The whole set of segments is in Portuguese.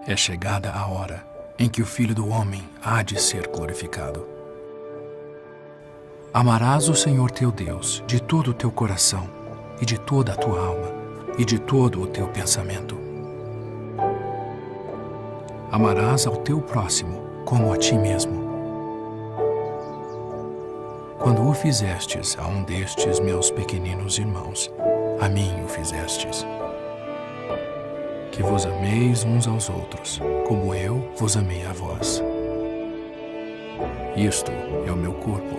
É chegada a hora em que o Filho do Homem há de ser glorificado. Amarás o Senhor teu Deus de todo o teu coração, e de toda a tua alma, e de todo o teu pensamento. Amarás ao teu próximo como a ti mesmo. Quando o fizestes a um destes meus pequeninos irmãos, a mim o fizestes. Que vos ameis uns aos outros, como eu vos amei a vós. Isto é o meu corpo,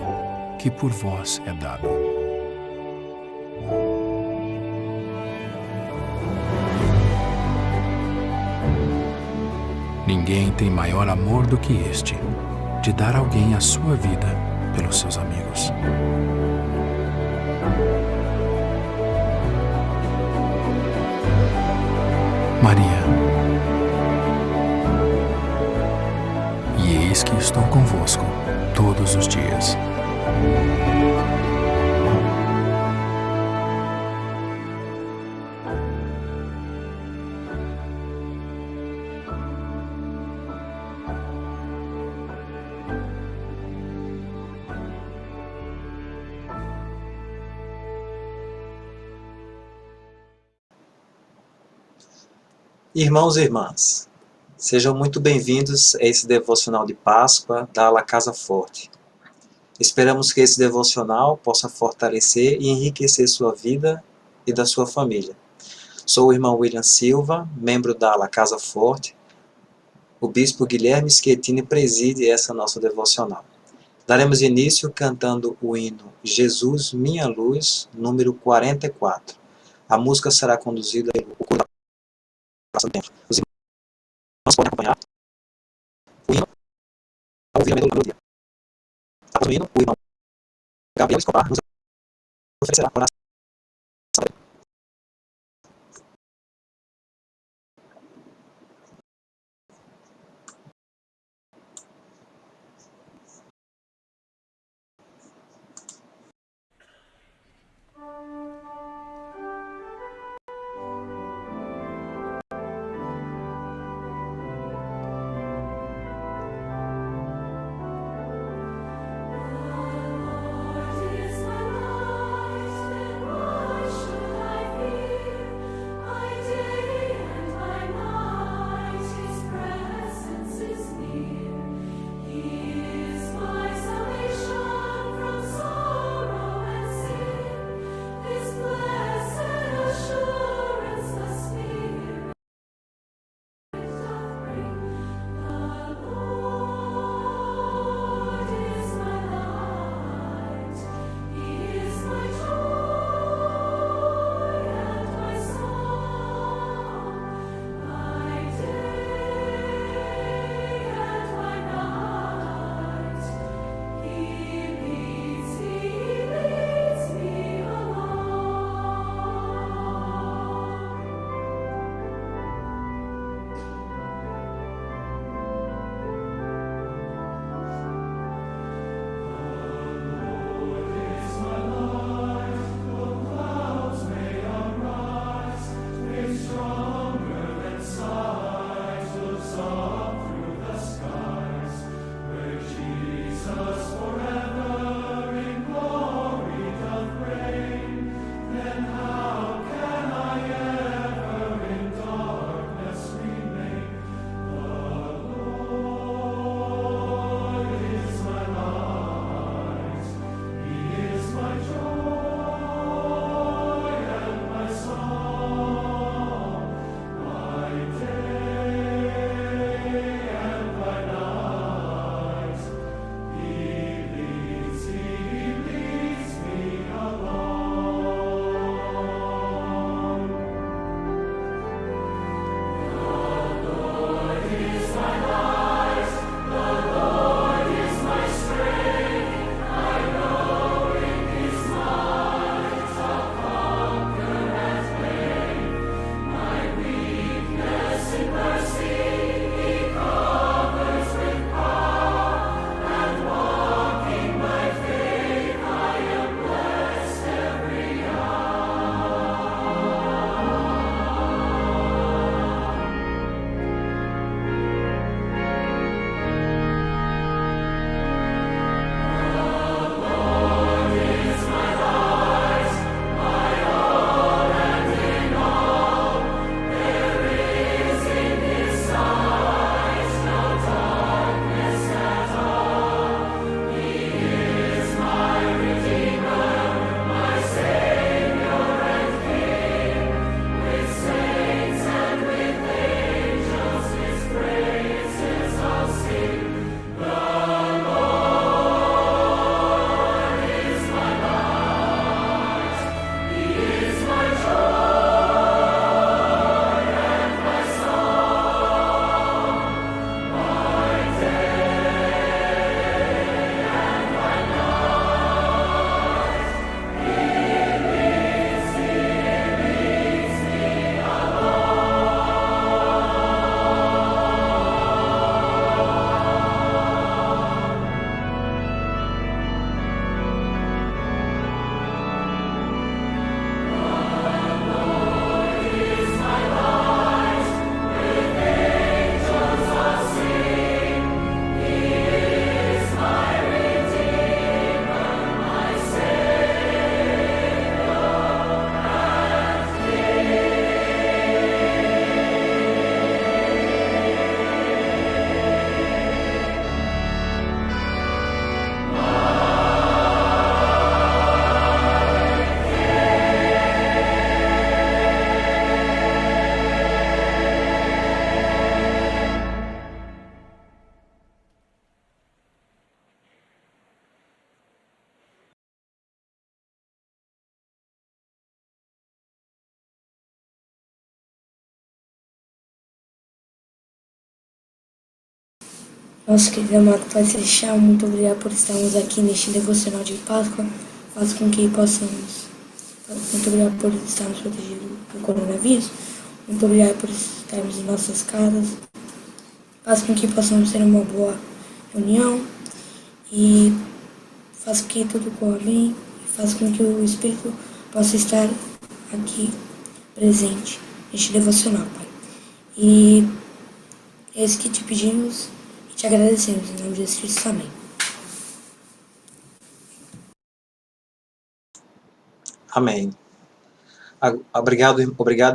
que por vós é dado. Ninguém tem maior amor do que este, de dar alguém a sua vida pelos seus amigos. Maria. E eis que estou convosco todos os dias. Irmãos e irmãs, sejam muito bem-vindos a esse devocional de Páscoa da La Casa Forte. Esperamos que esse devocional possa fortalecer e enriquecer sua vida e da sua família. Sou o irmão William Silva, membro da La Casa Forte. O bispo Guilherme Schettini preside essa nossa devocional. Daremos início cantando o hino Jesus, Minha Luz, número 44. A música será conduzida pelo coro da Praça do Templo. Os irmãos podem acompanhar o hino ao ouvir a melodia. Após o hino, o irmão Gabriel Escobar nos oferecerá a oração. Nosso querido amado Pai Celestial, muito obrigado por estarmos aqui neste devocional de Páscoa. Faz com que possamos. Muito obrigado por estarmos protegidos do coronavírus. Muito obrigado por estarmos em nossas casas. Faz com que possamos ter uma boa reunião. E faz com que tudo corra bem. E faz com que o Espírito possa estar aqui presente neste devocional, Pai. E é isso que te pedimos. Te agradecemos, em nome de Jesus Cristo, amém. Amém. Obrigado,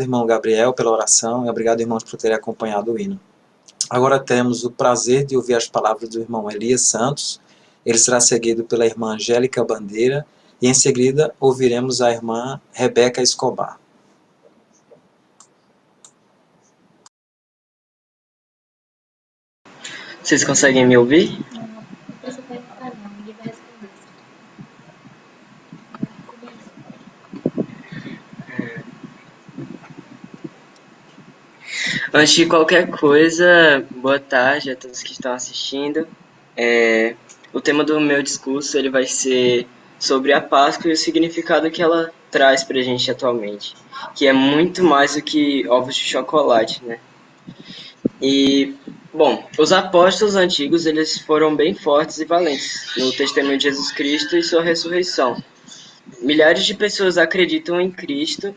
irmão Gabriel, pela oração, e obrigado, irmãos, por terem acompanhado o hino. Agora temos o prazer de ouvir as palavras do irmão Elias Santos. Ele será seguido pela irmã Angélica Bandeira, e em seguida ouviremos a irmã Rebeca Escobar. Vocês conseguem me ouvir? Antes de qualquer coisa, boa tarde a todos que estão assistindo. O tema do meu discurso ele vai ser sobre a Páscoa e o significado que ela traz para a gente atualmente, que é muito mais do que ovos de chocolate, né? E, bom, os apóstolos antigos eles foram bem fortes e valentes no testemunho de Jesus Cristo e sua ressurreição. Milhares de pessoas acreditam em Cristo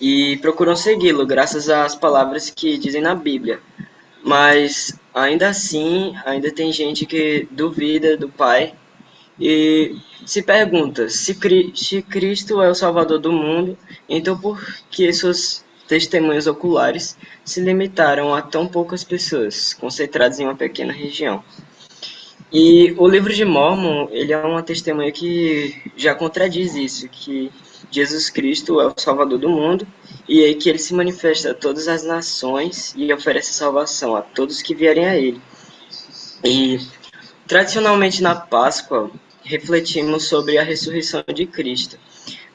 e procuram segui-lo, graças às palavras que dizem na Bíblia. Mas, ainda assim, ainda tem gente que duvida do Pai e se pergunta se Cristo é o Salvador do mundo, então por que suas testemunhas oculares se limitaram a tão poucas pessoas, concentradas em uma pequena região? E o livro de Mórmon, ele é uma testemunha que já contradiz isso, que Jesus Cristo é o Salvador do mundo e que ele se manifesta a todas as nações e oferece salvação a todos que vierem a ele. E, tradicionalmente, na Páscoa, refletimos sobre a ressurreição de Cristo.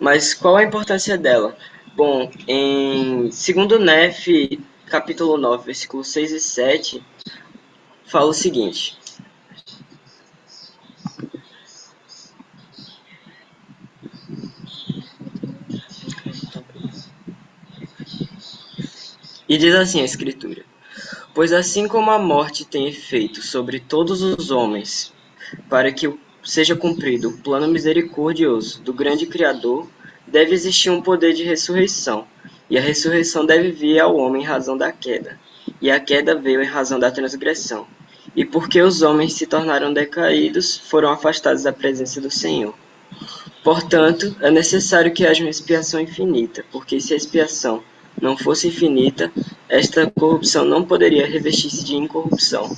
Mas qual a importância dela? Bom, em 2 Nef, capítulo 9, versículos 6 e 7, fala o seguinte: e diz assim a Escritura: Pois assim como a morte tem efeito sobre todos os homens, para que seja cumprido o plano misericordioso do grande Criador, deve existir um poder de ressurreição, e a ressurreição deve vir ao homem em razão da queda, e a queda veio em razão da transgressão. E porque os homens se tornaram decaídos, foram afastados da presença do Senhor. Portanto, é necessário que haja uma expiação infinita, porque se a expiação não fosse infinita, esta corrupção não poderia revestir-se de incorrupção.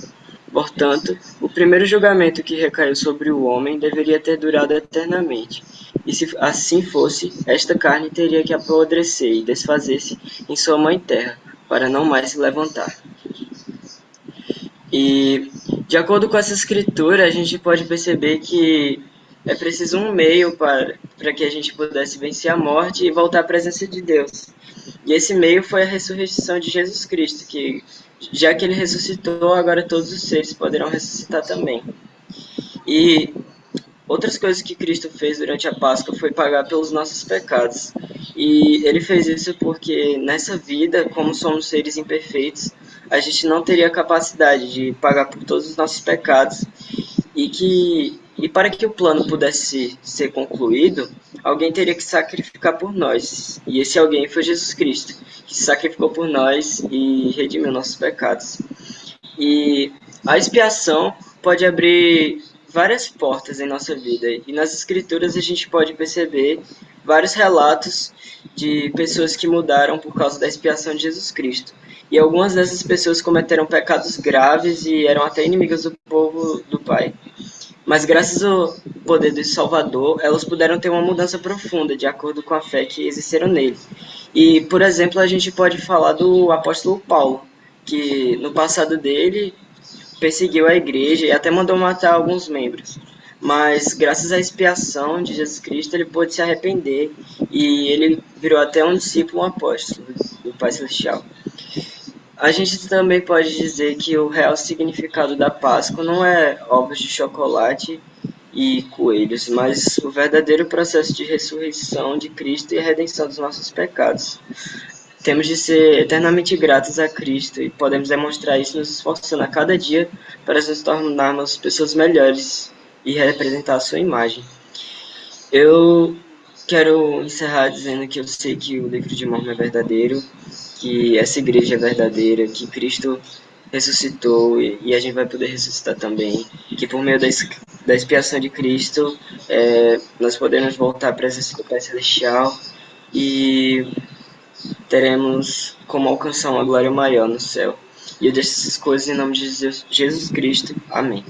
Portanto, o primeiro julgamento que recaiu sobre o homem deveria ter durado eternamente. E se assim fosse, esta carne teria que apodrecer e desfazer-se em sua mãe terra, para não mais se levantar. E, de acordo com essa escritura, a gente pode perceber que é preciso um meio para que a gente pudesse vencer a morte e voltar à presença de Deus. E esse meio foi a ressurreição de Jesus Cristo, que, já que ele ressuscitou, agora todos os seres poderão ressuscitar também. E outras coisas que Cristo fez durante a Páscoa foi pagar pelos nossos pecados. E ele fez isso porque nessa vida, como somos seres imperfeitos, a gente não teria capacidade de pagar por todos os nossos pecados. E para que o plano pudesse ser concluído, alguém teria que sacrificar por nós. E esse alguém foi Jesus Cristo, que se sacrificou por nós e redimiu nossos pecados. E a expiação pode abrir várias portas em nossa vida. E nas escrituras a gente pode perceber vários relatos de pessoas que mudaram por causa da expiação de Jesus Cristo. E algumas dessas pessoas cometeram pecados graves e eram até inimigas do povo do Pai. Mas graças ao poder do Salvador, elas puderam ter uma mudança profunda, de acordo com a fé que exerceram nele. E, por exemplo, a gente pode falar do apóstolo Paulo, que no passado dele perseguiu a igreja e até mandou matar alguns membros. Mas graças à expiação de Jesus Cristo, ele pôde se arrepender e ele virou até um discípulo, um apóstolo do Pai Celestial. A gente também pode dizer que o real significado da Páscoa não é ovos de chocolate e coelhos, mas o verdadeiro processo de ressurreição de Cristo e a redenção dos nossos pecados. Temos de ser eternamente gratos a Cristo e podemos demonstrar isso nos esforçando a cada dia para nos tornarmos pessoas melhores e representar a sua imagem. Eu quero encerrar dizendo que eu sei que o livro de Mórmon é verdadeiro, que essa igreja é verdadeira, que Cristo ressuscitou e a gente vai poder ressuscitar também, que por meio da expiação de Cristo nós podemos voltar à presença do Pai Celestial e teremos como alcançar uma glória maior no céu. E eu deixo essas coisas em nome de Jesus Cristo. Amém.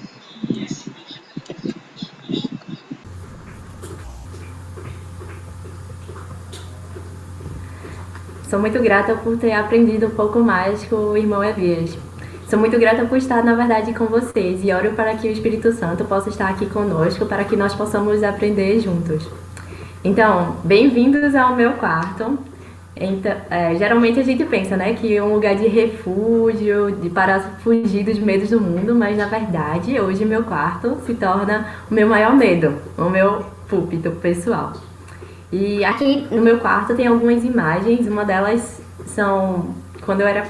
Sou muito grata por ter aprendido um pouco mais com o irmão Evias. Sou muito grata por estar, na verdade, com vocês e oro para que o Espírito Santo possa estar aqui conosco para que nós possamos aprender juntos. Então, bem-vindos ao meu quarto. Então, geralmente a gente pensa, né, que é um lugar de refúgio, para fugir dos medos do mundo, mas na verdade, hoje meu quarto se torna o meu maior medo, o meu púlpito pessoal. E aqui no meu quarto tem algumas imagens, uma delas são quando eu era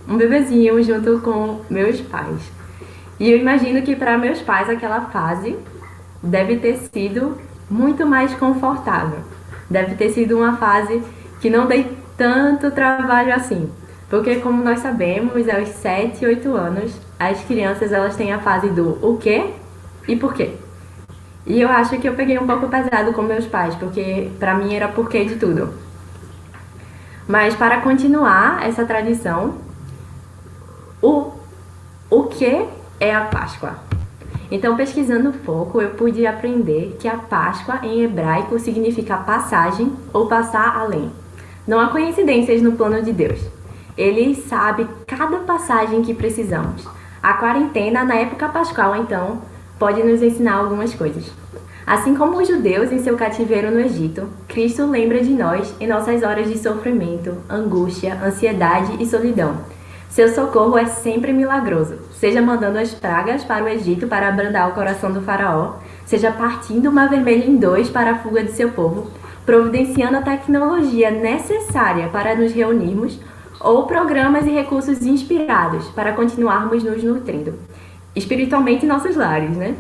um bebezinho junto com meus pais. E eu imagino que para meus pais aquela fase deve ter sido muito mais confortável. Deve ter sido uma fase que não dei tanto trabalho assim. Porque como nós sabemos, aos 7, 8 anos, as crianças elas têm a fase do o quê e por quê. E eu acho que eu peguei um pouco pesado com meus pais, porque pra mim era porquê de tudo. Mas para continuar essa tradição, o que é a Páscoa? Então, pesquisando um pouco, eu pude aprender que a Páscoa em hebraico significa passagem ou passar além. Não há coincidências no plano de Deus. Ele sabe cada passagem que precisamos. A quarentena na época pascal, então, pode nos ensinar algumas coisas. Assim como os judeus em seu cativeiro no Egito, Cristo lembra de nós em nossas horas de sofrimento, angústia, ansiedade e solidão. Seu socorro é sempre milagroso, seja mandando as pragas para o Egito para abrandar o coração do faraó, seja partindo o mar vermelho em 2 para a fuga de seu povo, providenciando a tecnologia necessária para nos reunirmos, ou programas e recursos inspirados para continuarmos nos nutrindo espiritualmente em nossos lares, né?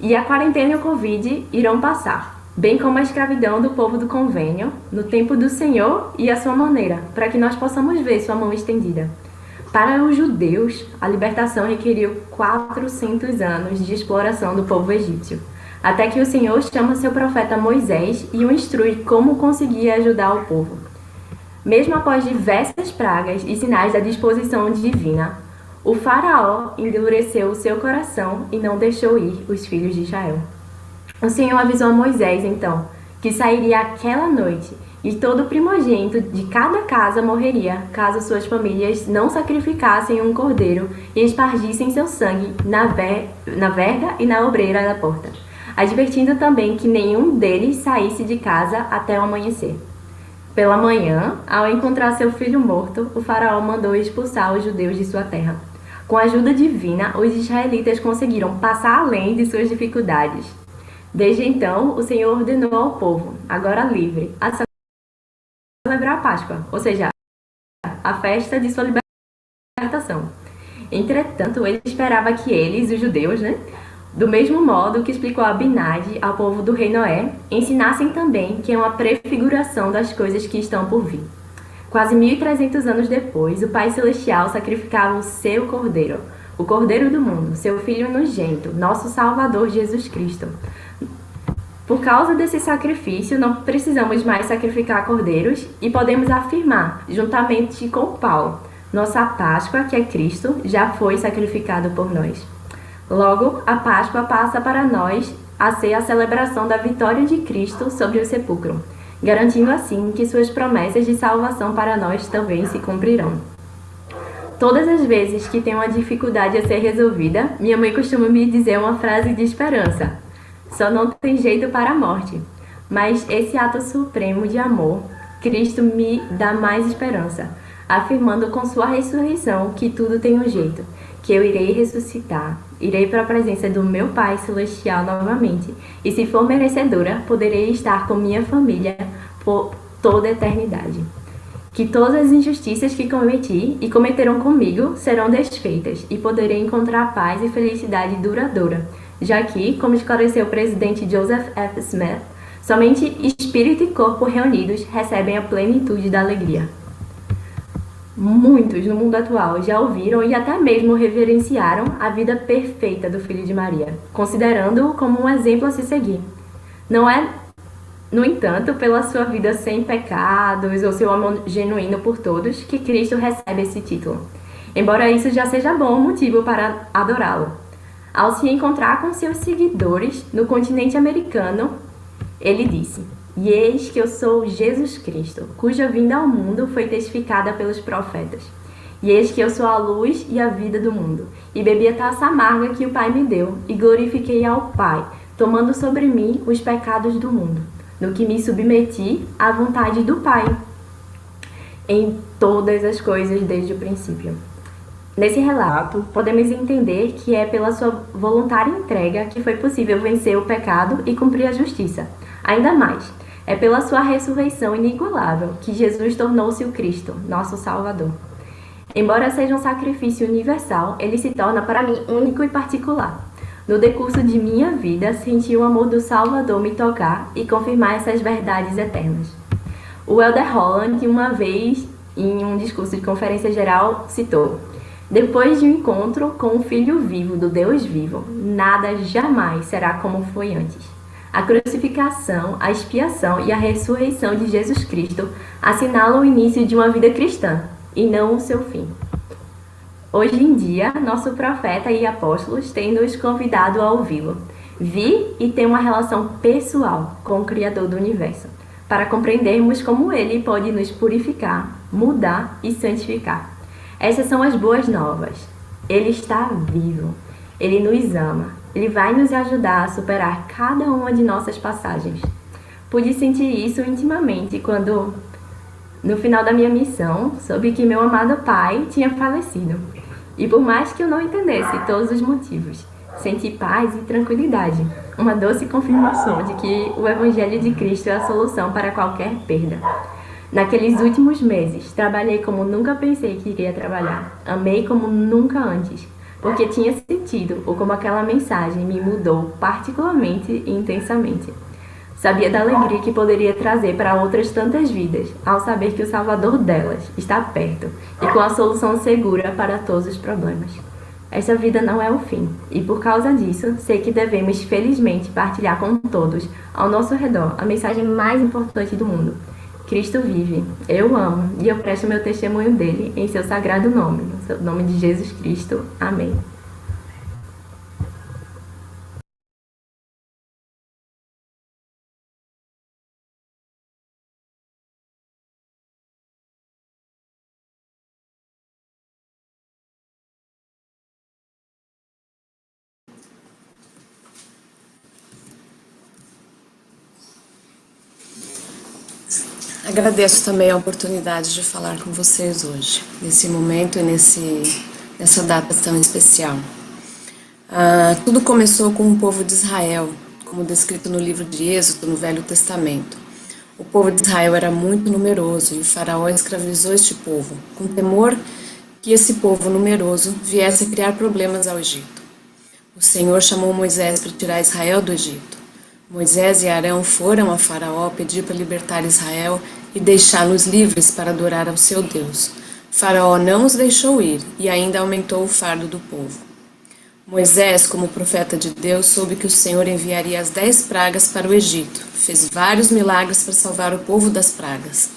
E a quarentena e o Covid irão passar, bem como a escravidão do povo do convênio, no tempo do Senhor e à sua maneira, para que nós possamos ver sua mão estendida. Para os judeus, a libertação requeriu 400 anos de exploração do povo egípcio, até que o Senhor chama seu profeta Moisés e o instrui como conseguir ajudar o povo. Mesmo após diversas pragas e sinais da disposição divina, o faraó endureceu o seu coração e não deixou ir os filhos de Israel. O Senhor avisou a Moisés, então, que sairia aquela noite e todo primogênito de cada casa morreria, caso suas famílias não sacrificassem um cordeiro e espargissem seu sangue na verga e na obreira da porta, advertindo também que nenhum deles saísse de casa até o amanhecer. Pela manhã, ao encontrar seu filho morto, o faraó mandou expulsar os judeus de sua terra. Com a ajuda divina, os israelitas conseguiram passar além de suas dificuldades. Desde então, o Senhor ordenou ao povo, agora livre, a celebrar a Páscoa, ou seja, a festa de sua libertação. Entretanto, ele esperava que eles, os judeus, do mesmo modo que explicou a Abinadi ao povo do rei Noé, ensinassem também que é uma prefiguração das coisas que estão por vir. Quase 1.300 anos depois, o Pai Celestial sacrificava o seu Cordeiro, o Cordeiro do mundo, seu Filho unigênito, nosso Salvador Jesus Cristo. Por causa desse sacrifício, não precisamos mais sacrificar cordeiros e podemos afirmar, juntamente com Paulo, nossa Páscoa, que é Cristo, já foi sacrificado por nós. Logo, a Páscoa passa para nós a ser a celebração da vitória de Cristo sobre o sepulcro, garantindo assim que suas promessas de salvação para nós também se cumprirão. Todas as vezes que tenho uma dificuldade a ser resolvida, minha mãe costuma me dizer uma frase de esperança: só não tem jeito para a morte. Mas esse ato supremo de amor, Cristo me dá mais esperança. afirmando com sua ressurreição que tudo tem um jeito, que eu irei ressuscitar, irei para a presença do meu Pai Celestial novamente, e se for merecedora, poderei estar com minha família por toda a eternidade. Que todas as injustiças que cometi e cometeram comigo serão desfeitas, e poderei encontrar paz e felicidade duradoura, já que, como esclareceu o presidente Joseph F. Smith, somente espírito e corpo reunidos recebem a plenitude da alegria. Muitos no mundo atual já ouviram e até mesmo reverenciaram a vida perfeita do Filho de Maria, considerando-o como um exemplo a se seguir. Não é, no entanto, pela sua vida sem pecados ou seu amor genuíno por todos que Cristo recebe esse título, embora isso já seja bom motivo para adorá-lo. Ao se encontrar com seus seguidores no continente americano, ele disse: "E eis que eu sou Jesus Cristo, cuja vinda ao mundo foi testificada pelos profetas. E eis que eu sou a luz e a vida do mundo. E bebi a taça amarga que o Pai me deu, e glorifiquei ao Pai, tomando sobre mim os pecados do mundo, no que me submeti à vontade do Pai, em todas as coisas desde o princípio." Nesse relato, podemos entender que é pela sua voluntária entrega que foi possível vencer o pecado e cumprir a justiça. Ainda mais, é pela sua ressurreição inigualável que Jesus tornou-se o Cristo, nosso Salvador. Embora seja um sacrifício universal, ele se torna para mim único e particular. No decurso de minha vida, senti o amor do Salvador me tocar e confirmar essas verdades eternas. O Elder Holland, uma vez, em um discurso de conferência geral, citou: "Depois de um encontro com o Filho vivo do Deus vivo, nada jamais será como foi antes." A crucificação, a expiação e a ressurreição de Jesus Cristo assinalam o início de uma vida cristã, e não o seu fim. Hoje em dia, nosso profeta e apóstolos têm nos convidado a ouvi-lo. Vir e ter uma relação pessoal com o Criador do Universo, para compreendermos como Ele pode nos purificar, mudar e santificar. Essas são as boas novas. Ele está vivo. Ele nos ama. Ele vai nos ajudar a superar cada uma de nossas passagens. Pude sentir isso intimamente quando, no final da minha missão, soube que meu amado pai tinha falecido. E por mais que eu não entendesse todos os motivos, senti paz e tranquilidade, uma doce confirmação de que o Evangelho de Cristo é a solução para qualquer perda. Naqueles últimos meses, trabalhei como nunca pensei que iria trabalhar. Amei como nunca antes, porque tinha sentido ou como aquela mensagem me mudou particularmente e intensamente. Sabia da alegria que poderia trazer para outras tantas vidas, ao saber que o Salvador delas está perto e com a solução segura para todos os problemas. Esta vida não é o fim, e por causa disso, sei que devemos felizmente partilhar com todos, ao nosso redor, a mensagem mais importante do mundo. Cristo vive, eu amo, e eu presto meu testemunho dele em seu sagrado nome, no seu nome de Jesus Cristo. Amém. Agradeço também a oportunidade de falar com vocês hoje, nesse momento e nessa data tão especial. Tudo começou com o povo de Israel, como descrito no livro de Êxodo, no Velho Testamento. O povo de Israel era muito numeroso e o faraó escravizou este povo, com temor que esse povo numeroso viesse a criar problemas ao Egito. O Senhor chamou Moisés para tirar Israel do Egito. Moisés e Arão foram a Faraó pedir para libertar Israel e deixá-los livres para adorar ao seu Deus. Faraó não os deixou ir e ainda aumentou o fardo do povo. Moisés, como profeta de Deus, soube que o Senhor enviaria as 10 pragas para o Egito. Fez vários milagres para salvar o povo das pragas.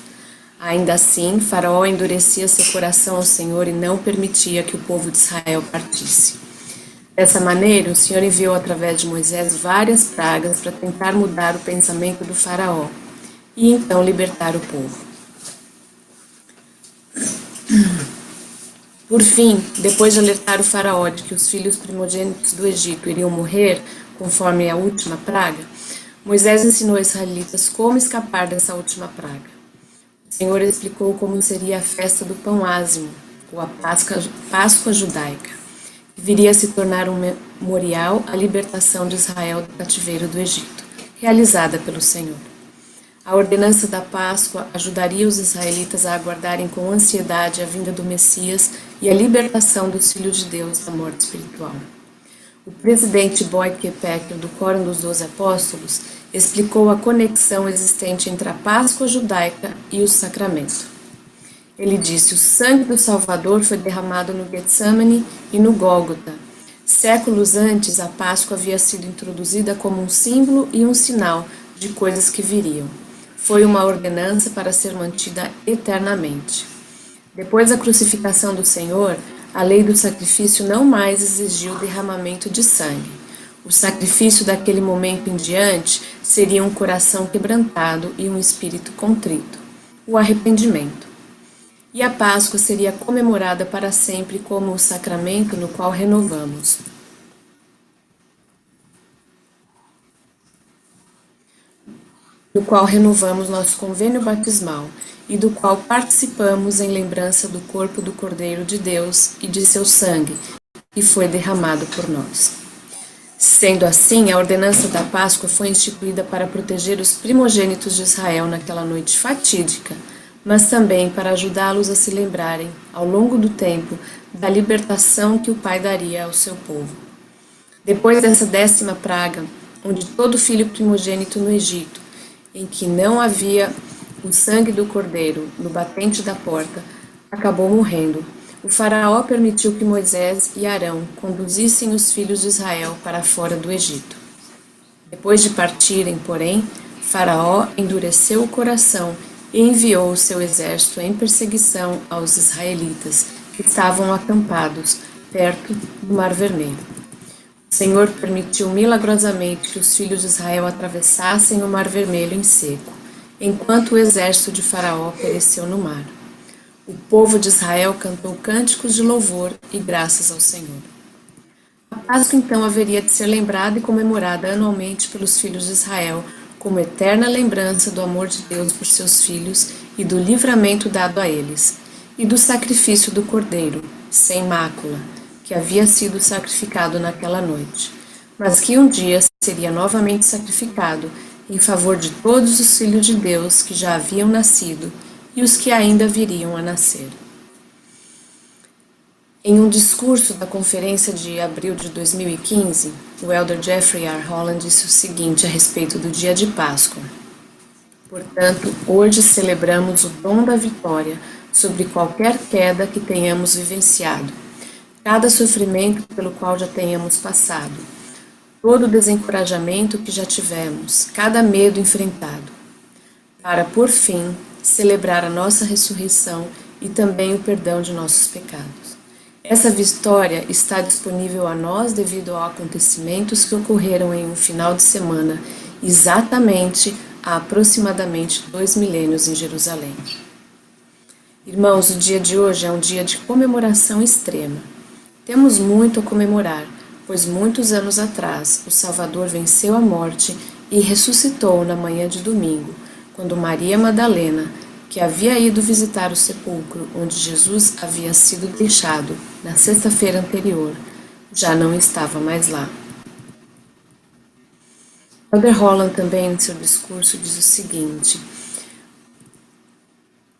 Ainda assim, Faraó endurecia seu coração ao Senhor e não permitia que o povo de Israel partisse. Dessa maneira, o Senhor enviou através de Moisés várias pragas para tentar mudar o pensamento do faraó e então libertar o povo. Por fim, depois de alertar o faraó de que os filhos primogênitos do Egito iriam morrer, conforme a última praga, Moisés ensinou aos israelitas como escapar dessa última praga. O Senhor explicou como seria a festa do pão ázimo, ou a Páscoa judaica, que viria a se tornar um memorial à libertação de Israel do cativeiro do Egito, realizada pelo Senhor. A ordenança da Páscoa ajudaria os israelitas a aguardarem com ansiedade a vinda do Messias e a libertação dos filhos de Deus da morte espiritual. O presidente Boyd K. Packer, do Quórum dos 12 Apóstolos, explicou a conexão existente entre a Páscoa judaica e o sacramento. Ele disse: o sangue do Salvador foi derramado no Getsemane e no Gólgota. Séculos antes, a Páscoa havia sido introduzida como um símbolo e um sinal de coisas que viriam. Foi uma ordenança para ser mantida eternamente. Depois da crucificação do Senhor, a lei do sacrifício não mais exigiu o derramamento de sangue. O sacrifício daquele momento em diante seria um coração quebrantado e um espírito contrito, o arrependimento. E a Páscoa seria comemorada para sempre como o sacramento no qual renovamos. Nosso convênio batismal e do qual participamos em lembrança do corpo do Cordeiro de Deus e de seu sangue, que foi derramado por nós. Sendo assim, a ordenança da Páscoa foi instituída para proteger os primogênitos de Israel naquela noite fatídica, mas também para ajudá-los a se lembrarem, ao longo do tempo, da libertação que o Pai daria ao seu povo. Depois dessa 10ª praga, onde todo filho primogênito no Egito, em que não havia o sangue do cordeiro no batente da porta, acabou morrendo, o faraó permitiu que Moisés e Arão conduzissem os filhos de Israel para fora do Egito. Depois de partirem, porém, Faraó endureceu o coração e enviou o seu exército em perseguição aos israelitas, que estavam acampados perto do Mar Vermelho. O Senhor permitiu milagrosamente que os filhos de Israel atravessassem o Mar Vermelho em seco, enquanto o exército de Faraó pereceu no mar. O povo de Israel cantou cânticos de louvor e graças ao Senhor. A Páscoa então haveria de ser lembrada e comemorada anualmente pelos filhos de Israel, como eterna lembrança do amor de Deus por seus filhos e do livramento dado a eles, e do sacrifício do Cordeiro, sem mácula, que havia sido sacrificado naquela noite, mas que um dia seria novamente sacrificado em favor de todos os filhos de Deus que já haviam nascido e os que ainda viriam a nascer. Em um discurso da conferência de abril de 2015, o elder Jeffrey R. Holland disse o seguinte a respeito do dia de Páscoa: portanto, hoje celebramos o dom da vitória sobre qualquer queda que tenhamos vivenciado, cada sofrimento pelo qual já tenhamos passado, todo desencorajamento que já tivemos, cada medo enfrentado, para, por fim, celebrar a nossa ressurreição e também o perdão de nossos pecados. Essa vitória está disponível a nós devido a acontecimentos que ocorreram em um final de semana, exatamente há aproximadamente 2 milênios em Jerusalém. Irmãos, o dia de hoje é um dia de comemoração extrema. Temos muito a comemorar, pois muitos anos atrás o Salvador venceu a morte e ressuscitou na manhã de domingo, quando Maria Madalena, que havia ido visitar o sepulcro onde Jesus havia sido deixado na sexta-feira anterior, já não estava mais lá. Elder Holland também, em seu discurso, diz o seguinte: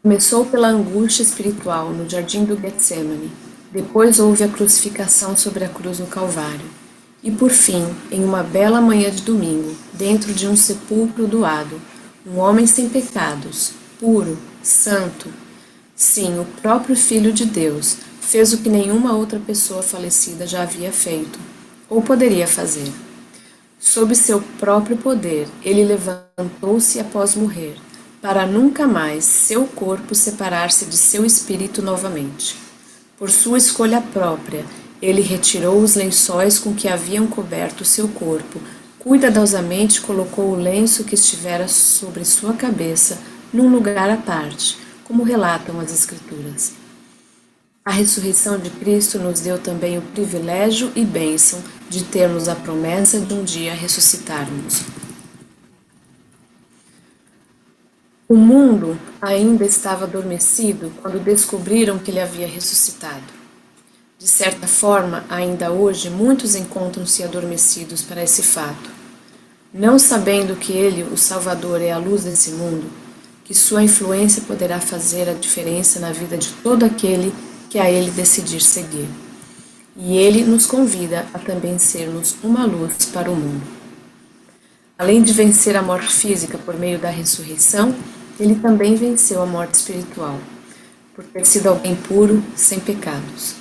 começou pela angústia espiritual no jardim do Getsemane, depois houve a crucificação sobre a cruz no Calvário, e por fim, em uma bela manhã de domingo, dentro de um sepulcro doado, um homem sem pecados, puro, santo, sim, o próprio Filho de Deus, fez o que nenhuma outra pessoa falecida já havia feito, ou poderia fazer. Sob seu próprio poder, ele levantou-se após morrer, para nunca mais seu corpo separar-se de seu espírito novamente. Por sua escolha própria, ele retirou os lençóis com que haviam coberto seu corpo, cuidadosamente colocou o lenço que estivera sobre sua cabeça num lugar à parte, como relatam as Escrituras. A ressurreição de Cristo nos deu também o privilégio e bênção de termos a promessa de um dia ressuscitarmos. O mundo ainda estava adormecido quando descobriram que ele havia ressuscitado. De certa forma, ainda hoje, muitos encontram-se adormecidos para esse fato, não sabendo que ele, o Salvador, é a luz desse mundo, que sua influência poderá fazer a diferença na vida de todo aquele que a ele decidir seguir. E ele nos convida a também sermos uma luz para o mundo. Além de vencer a morte física por meio da ressurreição, ele também venceu a morte espiritual, por ter sido alguém puro, sem pecados.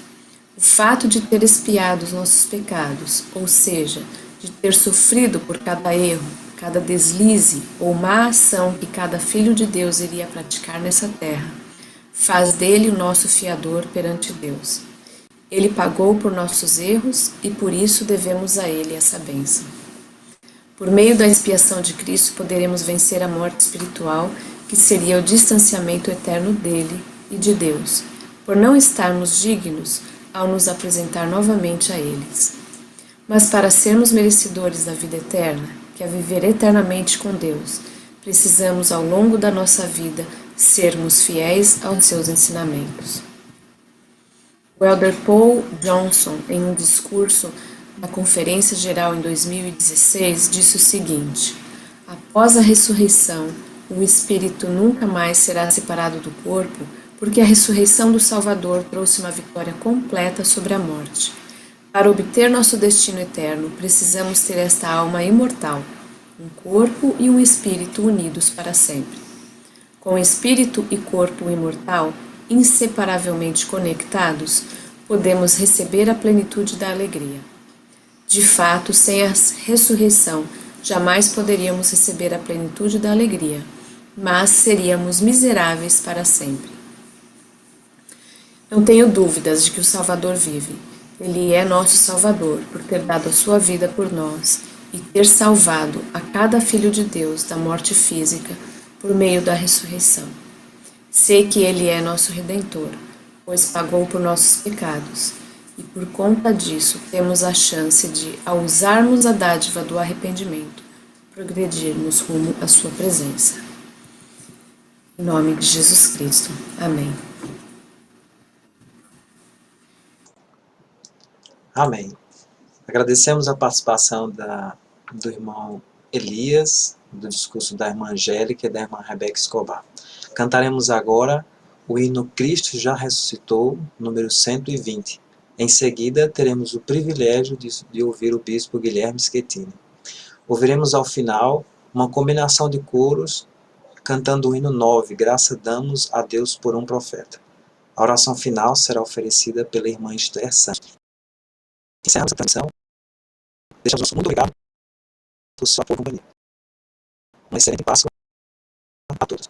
O fato de ter expiado os nossos pecados, ou seja, de ter sofrido por cada erro, cada deslize ou má ação que cada filho de Deus iria praticar nessa terra, faz dele o nosso fiador perante Deus. Ele pagou por nossos erros e por isso devemos a ele essa bênção. Por meio da expiação de Cristo poderemos vencer a morte espiritual, que seria o distanciamento eterno dele e de Deus, por não estarmos dignos ao nos apresentar novamente a eles. Mas para sermos merecedores da vida eterna, que é viver eternamente com Deus, precisamos ao longo da nossa vida sermos fiéis aos seus ensinamentos. O Elder Paul Johnson, em um discurso na Conferência Geral em 2016, disse o seguinte: após a ressurreição, o espírito nunca mais será separado do corpo, porque a ressurreição do Salvador trouxe uma vitória completa sobre a morte. Para obter nosso destino eterno, precisamos ter esta alma imortal, um corpo e um espírito unidos para sempre. Com espírito e corpo imortal, inseparavelmente conectados, podemos receber a plenitude da alegria. De fato, sem a ressurreição, jamais poderíamos receber a plenitude da alegria, mas seríamos miseráveis para sempre. Não tenho dúvidas de que o Salvador vive. Ele é nosso Salvador por ter dado a sua vida por nós e ter salvado a cada filho de Deus da morte física por meio da ressurreição. Sei que Ele é nosso Redentor, pois pagou por nossos pecados, e por conta disso temos a chance de, ao usarmos a dádiva do arrependimento, progredirmos rumo à sua presença. Em nome de Jesus Cristo. Amém. Amém. Agradecemos a participação do irmão Elias, do discurso da irmã Angélica e da irmã Rebeca Escobar. Cantaremos agora o hino Cristo já ressuscitou, número 120. Em seguida, teremos o privilégio de ouvir o bispo Guilherme Schettini. Ouviremos ao final uma combinação de coros cantando o hino 9, Graça damos a Deus por um profeta. A oração final será oferecida pela irmã Esther Santos. Encerramos a transmissão. Deixamos nosso muito obrigado por sua companhia. Uma excelente Páscoa a todos.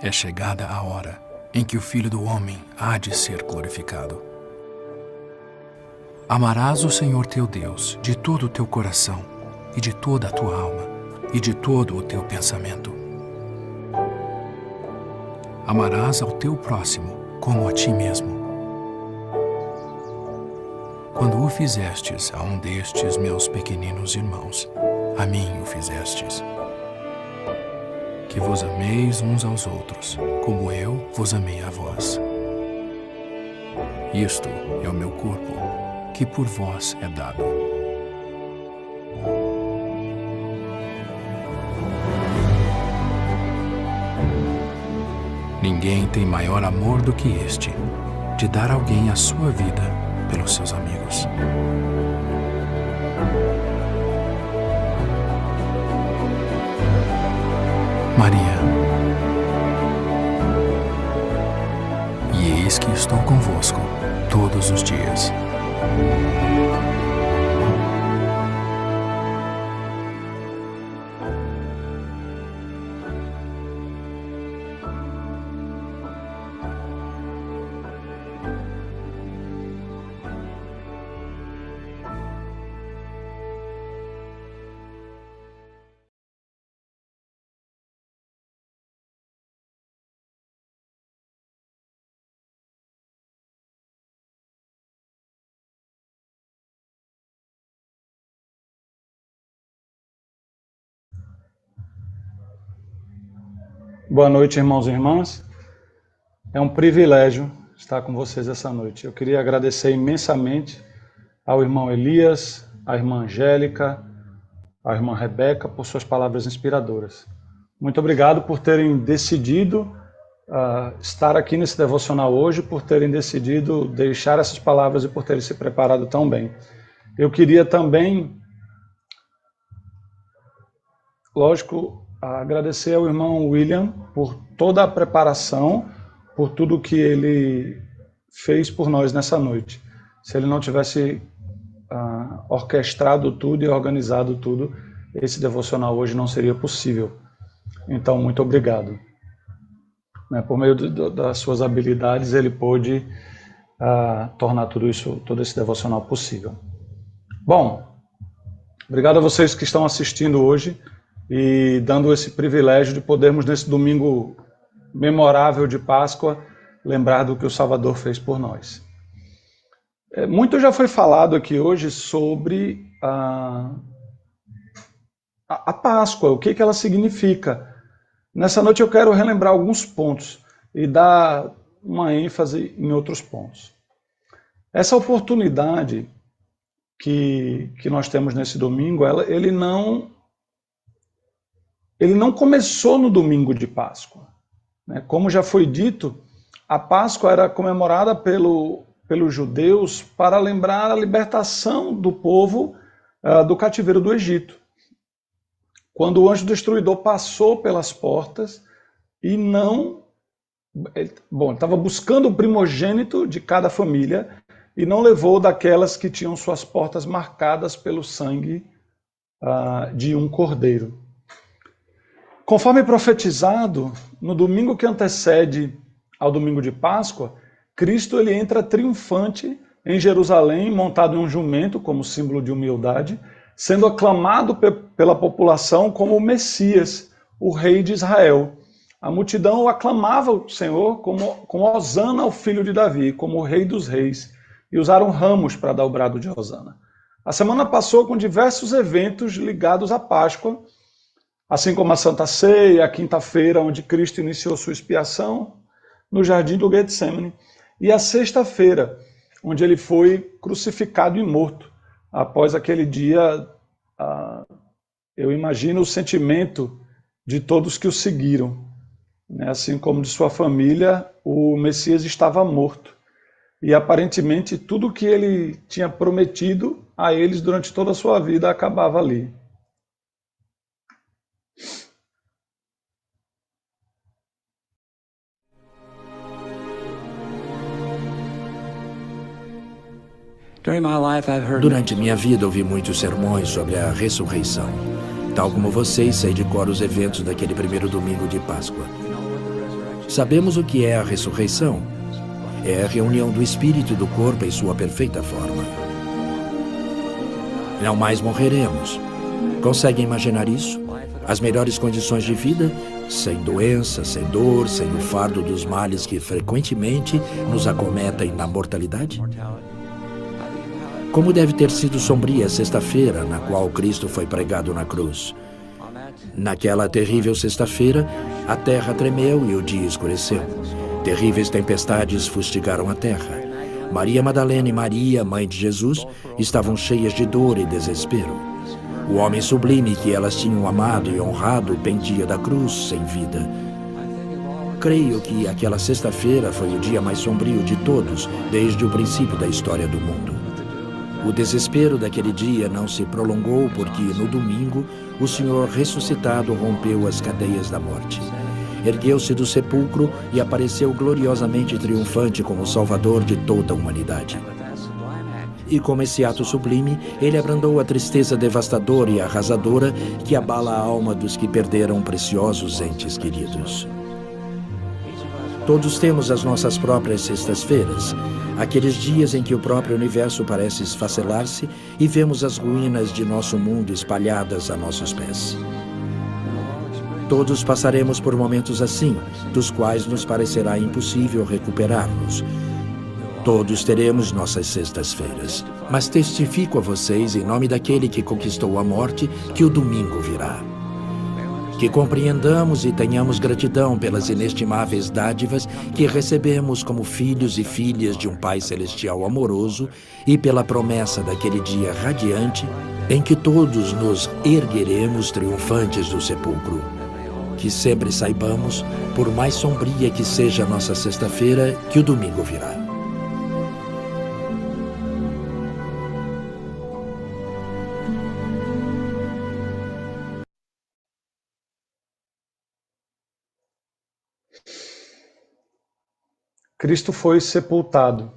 É chegada a hora em que o Filho do Homem há de ser glorificado. Amarás o Senhor teu Deus de todo o teu coração, e de toda a tua alma, e de todo o teu pensamento. Amarás ao teu próximo como a ti mesmo. Quando o fizestes a um destes meus pequeninos irmãos, a mim o fizestes. Que vos ameis uns aos outros, como eu vos amei a vós. Isto é o meu corpo, que por vós é dado. Ninguém tem maior amor do que este, de dar alguém a sua vida pelos seus amigos. Maria. E eis que estou convosco todos os dias. Boa noite, irmãos e irmãs. É um privilégio estar com vocês essa noite. Eu queria agradecer imensamente ao irmão Elias, à irmã Angélica, à irmã Rebeca por suas palavras inspiradoras. Muito obrigado por terem decidido estar aqui nesse devocional hoje, por terem decidido deixar essas palavras e por terem se preparado tão bem. Eu queria também, lógico, agradecer ao irmão William por toda a preparação, por tudo que ele fez por nós nessa noite. Se ele não tivesse orquestrado tudo e organizado tudo, esse devocional hoje não seria possível. Então, muito obrigado. Por meio das suas habilidades, ele pôde tornar tudo isso, todo esse devocional possível. Bom, obrigado a vocês que estão assistindo hoje e dando esse privilégio de podermos, nesse domingo memorável de Páscoa, lembrar do que o Salvador fez por nós. Muito já foi falado aqui hoje sobre a Páscoa, o que ela significa. Nessa noite eu quero relembrar alguns pontos e dar uma ênfase em outros pontos. Essa oportunidade que nós temos nesse domingo, ele não começou no domingo de Páscoa. Como já foi dito, a Páscoa era comemorada pelos judeus para lembrar a libertação do povo do cativeiro do Egito. Quando o anjo destruidor passou pelas portas e ele estava buscando o primogênito de cada família e não levou daquelas que tinham suas portas marcadas pelo sangue de um cordeiro. Conforme profetizado, no domingo que antecede ao domingo de Páscoa, Cristo ele entra triunfante em Jerusalém, montado em um jumento, como símbolo de humildade, sendo aclamado pela população como o Messias, o rei de Israel. A multidão aclamava o Senhor como Hosana ao filho de Davi, como o rei dos reis, e usaram ramos para dar o brado de Hosana. A semana passou com diversos eventos ligados à Páscoa, assim como a Santa Ceia, a quinta-feira, onde Cristo iniciou sua expiação, no jardim do Getsemane, e a sexta-feira, onde ele foi crucificado e morto. Após aquele dia, eu imagino o sentimento de todos que o seguiram. Assim como de sua família, o Messias estava morto. E aparentemente tudo que ele tinha prometido a eles durante toda a sua vida acabava ali. Durante minha vida, ouvi muitos sermões sobre a ressurreição. Tal como vocês, sei de cor os eventos daquele primeiro domingo de Páscoa. Sabemos o que é a ressurreição. É a reunião do espírito e do corpo em sua perfeita forma. Não mais morreremos. Conseguem imaginar isso? As melhores condições de vida, sem doença, sem dor, sem o fardo dos males que frequentemente nos acometem na mortalidade? Como deve ter sido sombria a sexta-feira na qual Cristo foi pregado na cruz. Naquela terrível sexta-feira, a terra tremeu e o dia escureceu. Terríveis tempestades fustigaram a terra. Maria Madalena e Maria, mãe de Jesus, estavam cheias de dor e desespero. O homem sublime que elas tinham amado e honrado pendia da cruz sem vida. Creio que aquela sexta-feira foi o dia mais sombrio de todos, desde o princípio da história do mundo. O desespero daquele dia não se prolongou porque, no domingo, o Senhor ressuscitado rompeu as cadeias da morte. Ergueu-se do sepulcro e apareceu gloriosamente triunfante como Salvador de toda a humanidade. E como esse ato sublime, ele abrandou a tristeza devastadora e arrasadora que abala a alma dos que perderam preciosos entes queridos. Todos temos as nossas próprias sextas-feiras, aqueles dias em que o próprio universo parece esfacelar-se e vemos as ruínas de nosso mundo espalhadas a nossos pés. Todos passaremos por momentos assim, dos quais nos parecerá impossível recuperar-nos. Todos teremos nossas sextas-feiras, mas testifico a vocês, em nome daquele que conquistou a morte, que o domingo virá. Que compreendamos e tenhamos gratidão pelas inestimáveis dádivas que recebemos como filhos e filhas de um Pai Celestial amoroso e pela promessa daquele dia radiante em que todos nos ergueremos triunfantes do sepulcro. Que sempre saibamos, por mais sombria que seja a nossa sexta-feira, que o domingo virá. Cristo foi sepultado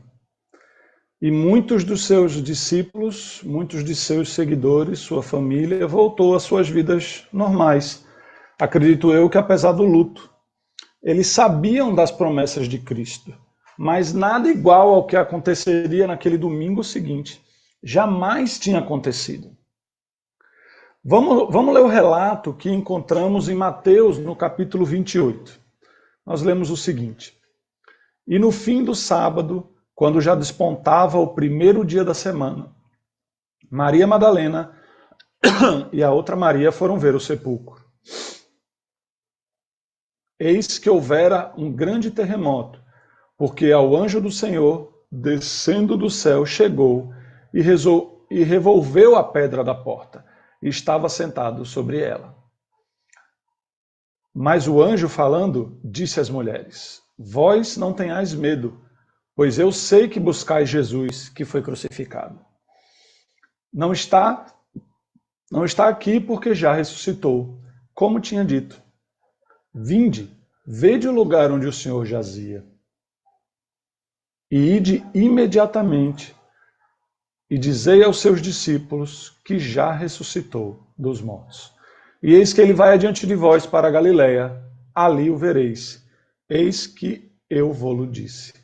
e muitos dos seus discípulos, muitos de seus seguidores, sua família, voltou às suas vidas normais. Acredito eu que apesar do luto, eles sabiam das promessas de Cristo, mas nada igual ao que aconteceria naquele domingo seguinte. Jamais tinha acontecido. Vamos ler o relato que encontramos em Mateus, no capítulo 28. Nós lemos o seguinte: E no fim do sábado, quando já despontava o primeiro dia da semana, Maria Madalena e a outra Maria foram ver o sepulcro. Eis que houvera um grande terremoto, porque ao anjo do Senhor, descendo do céu, chegou e revolveu a pedra da porta, e estava sentado sobre ela. Mas o anjo, falando, disse às mulheres: Vós não tenhais medo, pois eu sei que buscais Jesus, que foi crucificado. Não está aqui porque já ressuscitou, como tinha dito. Vinde, vede o lugar onde o Senhor jazia. E ide imediatamente, e dizei aos seus discípulos que já ressuscitou dos mortos. E eis que ele vai adiante de vós para a Galiléia, ali o vereis. Eis que eu vô-lo disse.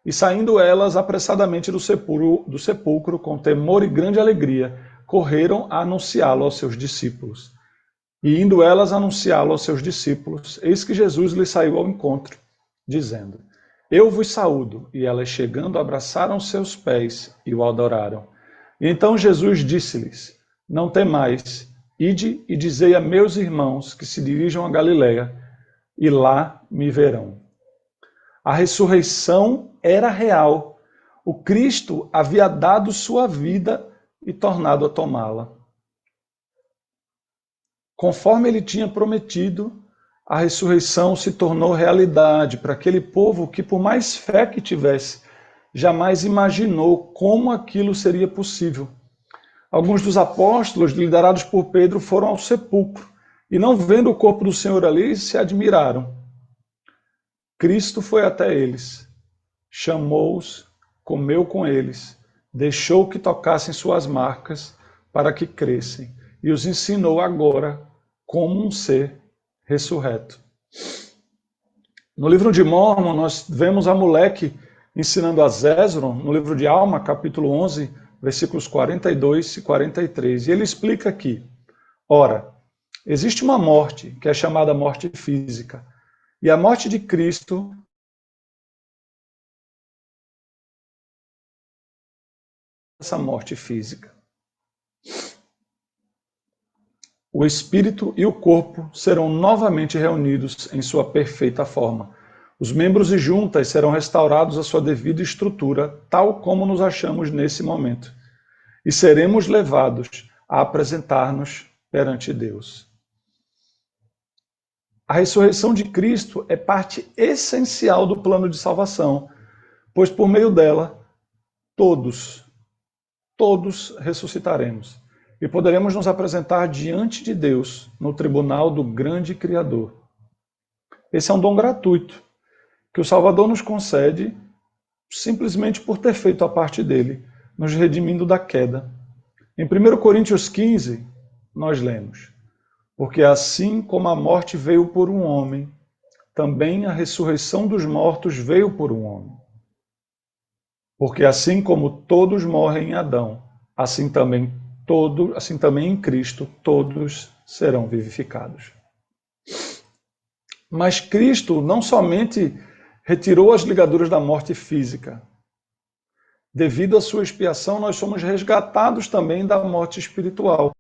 E saindo elas apressadamente do sepulcro, com temor e grande alegria, correram a anunciá-lo aos seus discípulos. E indo elas anunciá-lo aos seus discípulos, eis que Jesus lhes saiu ao encontro, dizendo: Eu vos saúdo. E elas, chegando, abraçaram seus pés e o adoraram. E então Jesus disse-lhes: Não temais, ide e dizei a meus irmãos que se dirijam a Galiléia, e lá me verão. A ressurreição era real. O Cristo havia dado sua vida e tornado a tomá-la. Conforme ele tinha prometido, a ressurreição se tornou realidade para aquele povo que, por mais fé que tivesse, jamais imaginou como aquilo seria possível. Alguns dos apóstolos, liderados por Pedro, foram ao sepulcro e, não vendo o corpo do Senhor ali, se admiraram. Cristo foi até eles, chamou-os, comeu com eles deixou que tocassem suas marcas para que crescem, e os ensinou agora como um ser ressurreto. No livro de Mórmon, nós vemos Amulek ensinando a Zezron, no livro de Alma, capítulo 11, versículos 42 e 43. E ele explica aqui: ora, existe uma morte, que é chamada morte física, e a morte de Cristo essa morte física. O espírito e o corpo serão novamente reunidos em sua perfeita forma. Os membros e juntas serão restaurados à sua devida estrutura, tal como nos achamos nesse momento. E seremos levados a apresentar-nos perante Deus. A ressurreição de Cristo é parte essencial do plano de salvação, pois por meio dela, todos ressuscitaremos e poderemos nos apresentar diante de Deus no tribunal do grande Criador. Esse é um dom gratuito que o Salvador nos concede simplesmente por ter feito a parte dele, nos redimindo da queda. Em 1 Coríntios 15, nós lemos: porque assim como a morte veio por um homem, também a ressurreição dos mortos veio por um homem. Porque assim como todos morrem em Adão, assim também em Cristo todos serão vivificados. Mas Cristo não somente retirou as ligaduras da morte física. Devido à sua expiação, nós somos resgatados também da morte espiritual.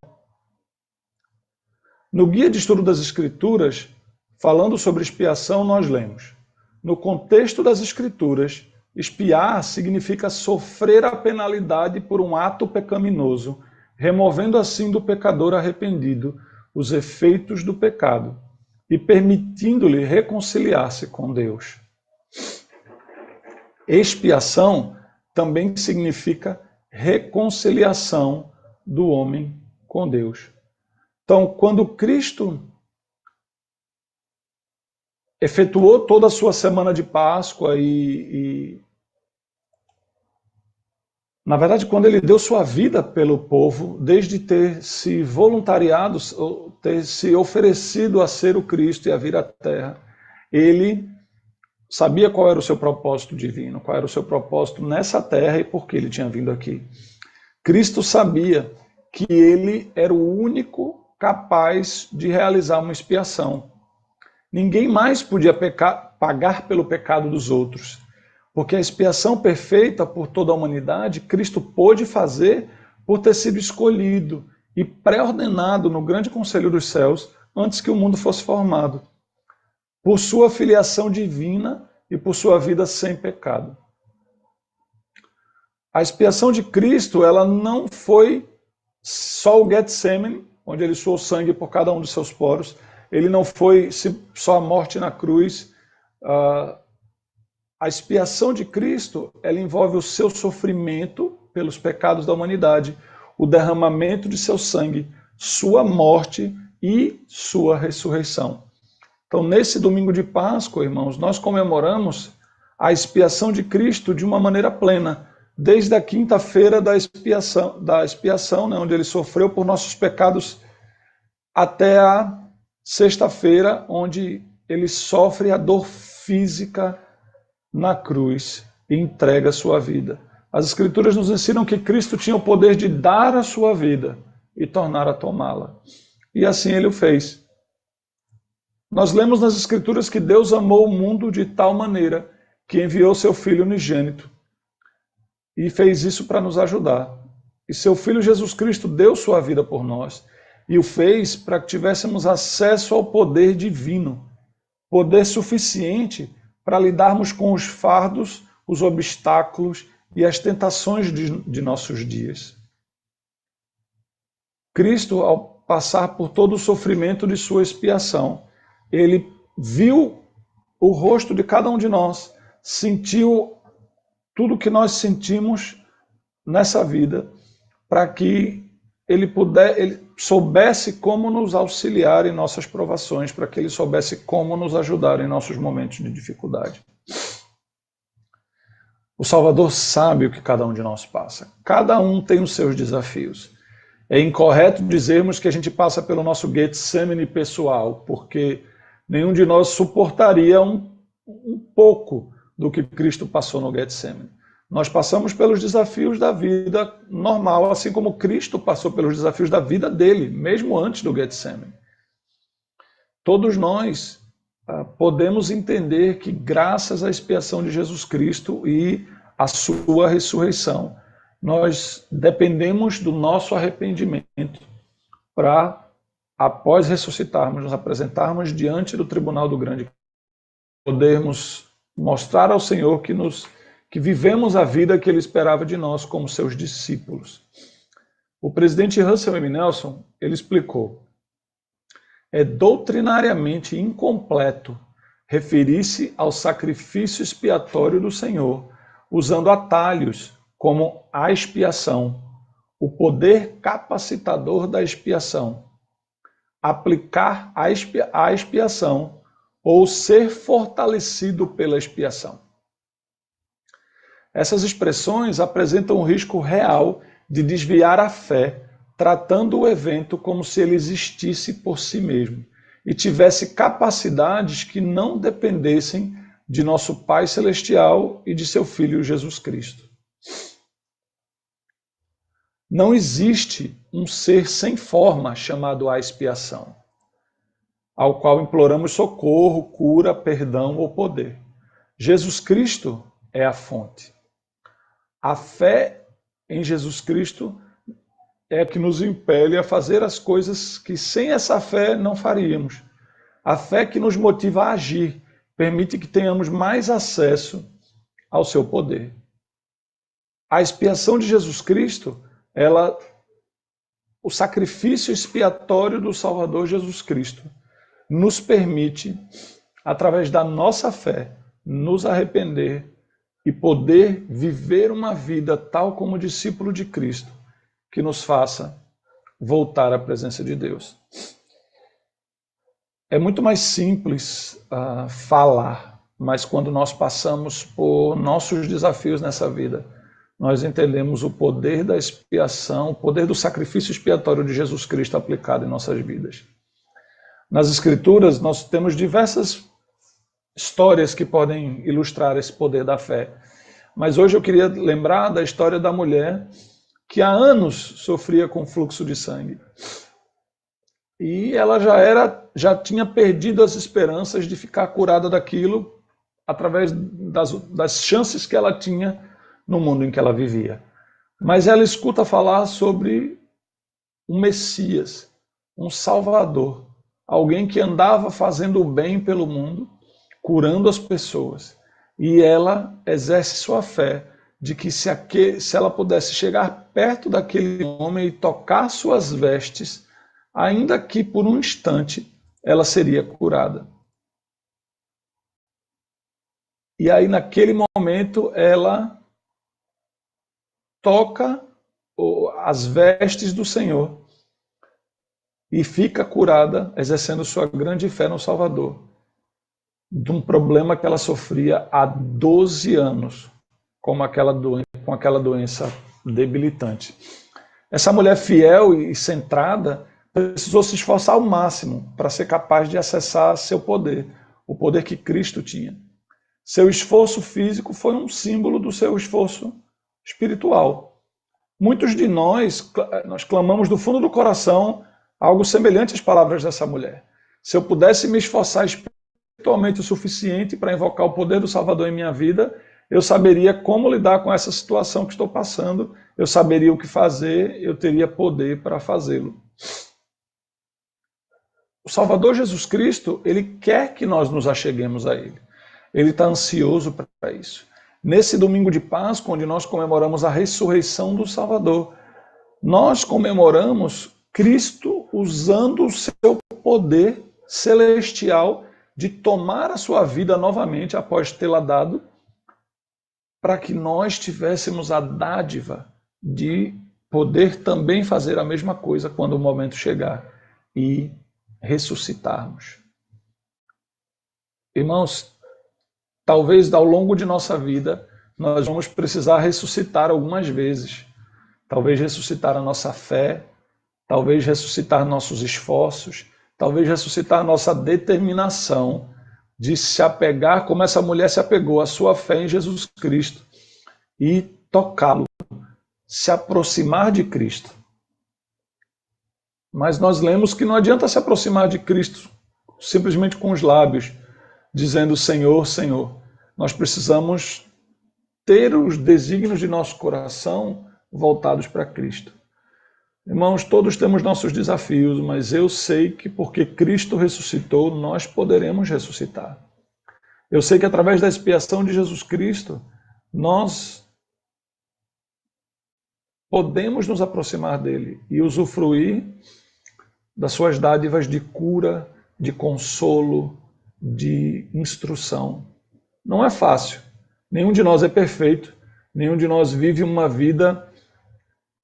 No Guia de Estudo das Escrituras, falando sobre expiação, nós lemos: no contexto das Escrituras, expiar significa sofrer a penalidade por um ato pecaminoso, removendo assim do pecador arrependido os efeitos do pecado e permitindo-lhe reconciliar-se com Deus. Expiação também significa reconciliação do homem com Deus. Então, quando Cristo efetuou toda a sua semana de Páscoa na verdade, quando ele deu sua vida pelo povo, desde ter se voluntariado, ter se oferecido a ser o Cristo e a vir à Terra, ele sabia qual era o seu propósito divino, qual era o seu propósito nessa Terra e por que ele tinha vindo aqui. Cristo sabia que ele era o único capaz de realizar uma expiação. Ninguém mais podia pagar pelo pecado dos outros. Porque a expiação perfeita por toda a humanidade, Cristo pôde fazer por ter sido escolhido e pré-ordenado no grande conselho dos céus antes que o mundo fosse formado, por sua filiação divina e por sua vida sem pecado. A expiação de Cristo, ela não foi só o Getsemane, onde ele suou sangue por cada um dos seus poros, ele não foi só a morte na cruz. A expiação de Cristo, ela envolve o seu sofrimento pelos pecados da humanidade, o derramamento de seu sangue, sua morte e sua ressurreição. Então, nesse domingo de Páscoa, irmãos, nós comemoramos a expiação de Cristo de uma maneira plena, desde a quinta-feira da expiação, né, onde ele sofreu por nossos pecados, até a sexta-feira, onde ele sofre a dor física na cruz e entrega a sua vida. As Escrituras nos ensinam que Cristo tinha o poder de dar a sua vida e tornar a tomá-la. E assim ele o fez. Nós lemos nas Escrituras que Deus amou o mundo de tal maneira que enviou seu Filho unigênito e fez isso para nos ajudar. E seu Filho Jesus Cristo deu sua vida por nós e o fez para que tivéssemos acesso ao poder divino, poder suficiente para lidarmos com os fardos, os obstáculos e as tentações de nossos dias. Cristo, ao passar por todo o sofrimento de sua expiação, ele viu o rosto de cada um de nós, sentiu tudo que nós sentimos nessa vida, para que ele soubesse como nos auxiliar em nossas provações, para que ele soubesse como nos ajudar em nossos momentos de dificuldade. O Salvador sabe o que cada um de nós passa. Cada um tem os seus desafios. É incorreto dizermos que a gente passa pelo nosso Getsemane pessoal, porque nenhum de nós suportaria um pouco do que Cristo passou no Getsemane. Nós passamos pelos desafios da vida normal, assim como Cristo passou pelos desafios da vida dele, mesmo antes do Getsemane. Todos nós podemos entender que graças à expiação de Jesus Cristo e à sua ressurreição, nós dependemos do nosso arrependimento para, após ressuscitarmos, nos apresentarmos diante do tribunal do grande, podermos mostrar ao Senhor que vivemos a vida que Ele esperava de nós como seus discípulos. O presidente Russell M. Nelson, ele explicou: é doutrinariamente incompleto referir-se ao sacrifício expiatório do Senhor, usando atalhos como a expiação, o poder capacitador da expiação, aplicar a expiação ou ser fortalecido pela expiação. Essas expressões apresentam um risco real de desviar a fé, tratando o evento como se ele existisse por si mesmo e tivesse capacidades que não dependessem de nosso Pai Celestial e de seu Filho Jesus Cristo. Não existe um ser sem forma chamado a expiação, ao qual imploramos socorro, cura, perdão ou poder. Jesus Cristo é a fonte. A fé em Jesus Cristo é que nos impele a fazer as coisas que sem essa fé não faríamos. A fé que nos motiva a agir, permite que tenhamos mais acesso ao seu poder. A expiação de Jesus Cristo, o sacrifício expiatório do Salvador Jesus Cristo, nos permite, através da nossa fé, nos arrepender e poder viver uma vida tal como discípulo de Cristo, que nos faça voltar à presença de Deus. É muito mais simples falar, mas quando nós passamos por nossos desafios nessa vida, nós entendemos o poder da expiação, o poder do sacrifício expiatório de Jesus Cristo aplicado em nossas vidas. Nas Escrituras, nós temos diversas histórias que podem ilustrar esse poder da fé. Mas hoje eu queria lembrar da história da mulher que há anos sofria com fluxo de sangue. E ela já tinha perdido as esperanças de ficar curada daquilo através das chances que ela tinha no mundo em que ela vivia. Mas ela escuta falar sobre um Messias, um Salvador, alguém que andava fazendo o bem pelo mundo, curando as pessoas. E ela exerce sua fé de que se ela pudesse chegar perto daquele homem e tocar suas vestes, ainda que por um instante, ela seria curada. E aí, naquele momento, ela toca as vestes do Senhor e fica curada, exercendo sua grande fé no Salvador, de um problema que ela sofria há 12 anos, com aquela doença debilitante. Essa mulher fiel e centrada precisou se esforçar ao máximo para ser capaz de acessar seu poder, o poder que Cristo tinha. Seu esforço físico foi um símbolo do seu esforço espiritual. Muitos de nós clamamos do fundo do coração algo semelhante às palavras dessa mulher. Se eu pudesse me esforçar espiritualmente o suficiente para invocar o poder do Salvador em minha vida, eu saberia como lidar com essa situação que estou passando, eu saberia o que fazer, eu teria poder para fazê-lo. O Salvador Jesus Cristo, ele quer que nós nos acheguemos a ele. Ele está ansioso para isso. Nesse domingo de Páscoa, onde nós comemoramos a ressurreição do Salvador, nós comemoramos Cristo usando o seu poder celestial de tomar a sua vida novamente após tê-la dado, para que nós tivéssemos a dádiva de poder também fazer a mesma coisa quando o momento chegar e ressuscitarmos. Irmãos, talvez ao longo de nossa vida nós vamos precisar ressuscitar algumas vezes. Talvez ressuscitar a nossa fé, talvez ressuscitar nossos esforços, talvez ressuscitar nossa determinação de se apegar como essa mulher se apegou à sua fé em Jesus Cristo e tocá-lo, se aproximar de Cristo. Mas nós lemos que não adianta se aproximar de Cristo simplesmente com os lábios, dizendo Senhor, Senhor. Nós precisamos ter os desígnios de nosso coração voltados para Cristo. Irmãos, todos temos nossos desafios, mas eu sei que porque Cristo ressuscitou, nós poderemos ressuscitar. Eu sei que através da expiação de Jesus Cristo, nós podemos nos aproximar dele e usufruir das suas dádivas de cura, de consolo, de instrução. Não é fácil. Nenhum de nós é perfeito. Nenhum de nós vive uma vida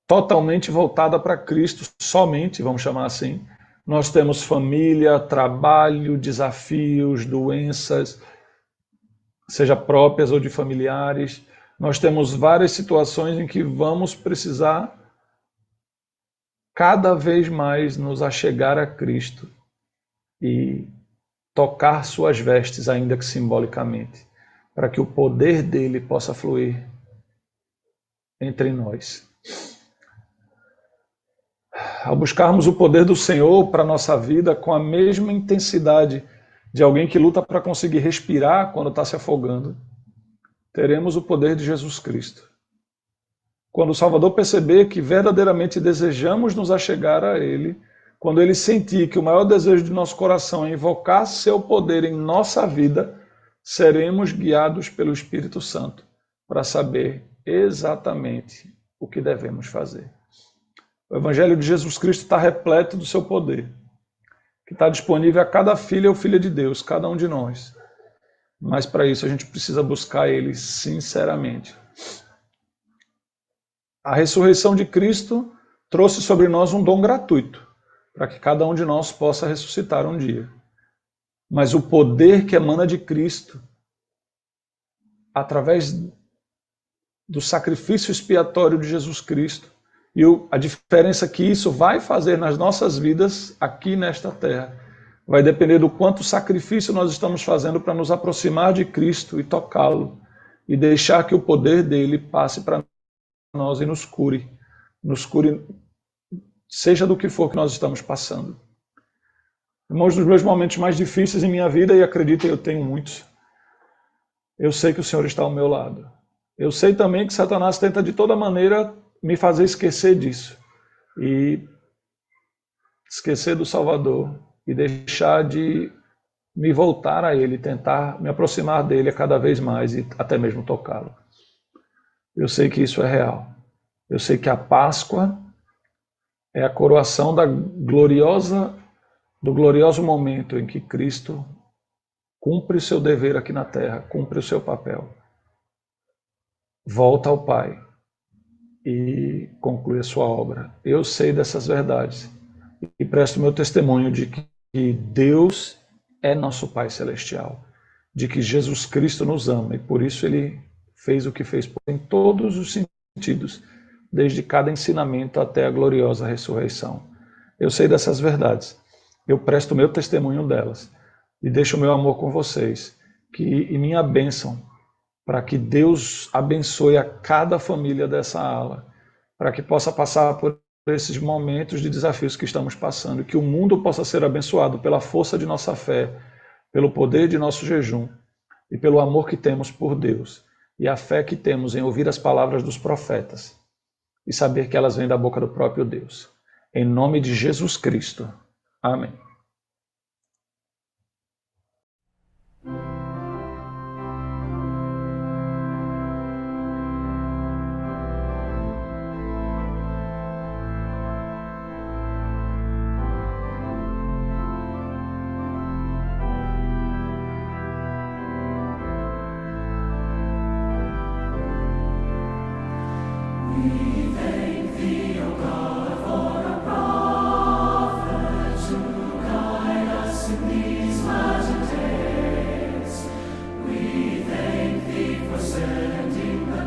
totalmente voltada para Cristo, somente, vamos chamar assim. Nós temos família, trabalho, desafios, doenças, seja próprias ou de familiares. Nós temos várias situações em que vamos precisar cada vez mais nos achegar a Cristo e tocar suas vestes, ainda que simbolicamente, para que o poder dele possa fluir entre nós. Ao buscarmos o poder do Senhor para a nossa vida com a mesma intensidade de alguém que luta para conseguir respirar quando está se afogando, teremos o poder de Jesus Cristo. Quando o Salvador perceber que verdadeiramente desejamos nos achegar a Ele, quando Ele sentir que o maior desejo de nosso coração é invocar seu poder em nossa vida, seremos guiados pelo Espírito Santo para saber exatamente o que devemos fazer. O Evangelho de Jesus Cristo está repleto do seu poder, que está disponível a cada filho ou filha de Deus, cada um de nós. Mas para isso a gente precisa buscar ele sinceramente. A ressurreição de Cristo trouxe sobre nós um dom gratuito, para que cada um de nós possa ressuscitar um dia. Mas o poder que emana de Cristo, através do sacrifício expiatório de Jesus Cristo, e a diferença que isso vai fazer nas nossas vidas aqui nesta terra, vai depender do quanto sacrifício nós estamos fazendo para nos aproximar de Cristo e tocá-lo, e deixar que o poder dele passe para nós e nos cure, seja do que for que nós estamos passando. Irmãos, nos meus momentos mais difíceis em minha vida, e acreditem, eu tenho muitos, eu sei que o Senhor está ao meu lado. Eu sei também que Satanás tenta de toda maneira me fazer esquecer disso, e esquecer do Salvador, e deixar de me voltar a Ele, tentar me aproximar dele a cada vez mais e até mesmo tocá-lo. Eu sei que isso é real. Eu sei que a Páscoa é a coroação do glorioso momento em que Cristo cumpre o seu dever aqui na terra, cumpre o seu papel, volta ao Pai e conclui a sua obra. Eu sei dessas verdades e presto meu testemunho de que Deus é nosso Pai Celestial, de que Jesus Cristo nos ama e por isso Ele fez o que fez em todos os sentidos, desde cada ensinamento até a gloriosa ressurreição. Eu sei dessas verdades, eu presto meu testemunho delas e deixo o meu amor com vocês, e minha bênção, para que Deus abençoe a cada família dessa ala, para que possa passar por esses momentos de desafios que estamos passando, que o mundo possa ser abençoado pela força de nossa fé, pelo poder de nosso jejum e pelo amor que temos por Deus e a fé que temos em ouvir as palavras dos profetas e saber que elas vêm da boca do próprio Deus. Em nome de Jesus Cristo. Amém. Sending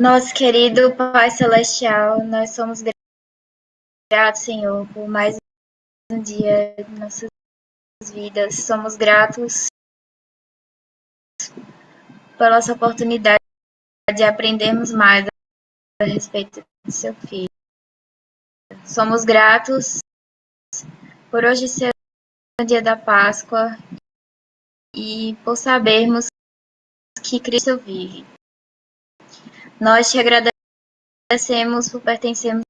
Nosso querido Pai Celestial, nós somos gratos, Senhor, por mais um dia de nossas vidas. Somos gratos pela nossa oportunidade de aprendermos mais a respeito do seu Filho. Somos gratos por hoje ser o dia da Páscoa e por sabermos que Cristo vive. Nós te agradecemos por pertencermos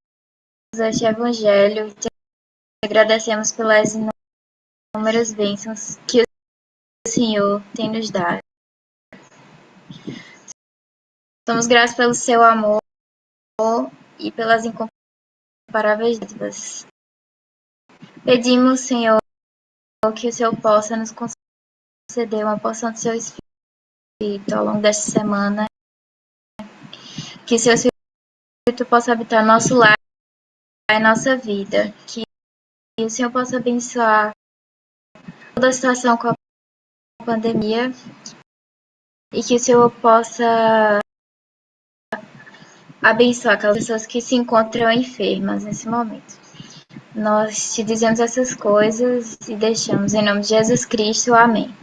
a este Evangelho e te agradecemos pelas inúmeras bênçãos que o Senhor tem nos dado. Somos gratos pelo seu amor e pelas incomparáveis dádivas. Pedimos, Senhor, que o Senhor possa nos conceder uma porção do seu Espírito ao longo desta semana, que seu Espírito possa habitar nosso lar e nossa vida, que o Senhor possa abençoar toda a situação com a pandemia e que o Senhor possa abençoar aquelas pessoas que se encontram enfermas nesse momento. Nós te dizemos essas coisas e deixamos em nome de Jesus Cristo. Amém.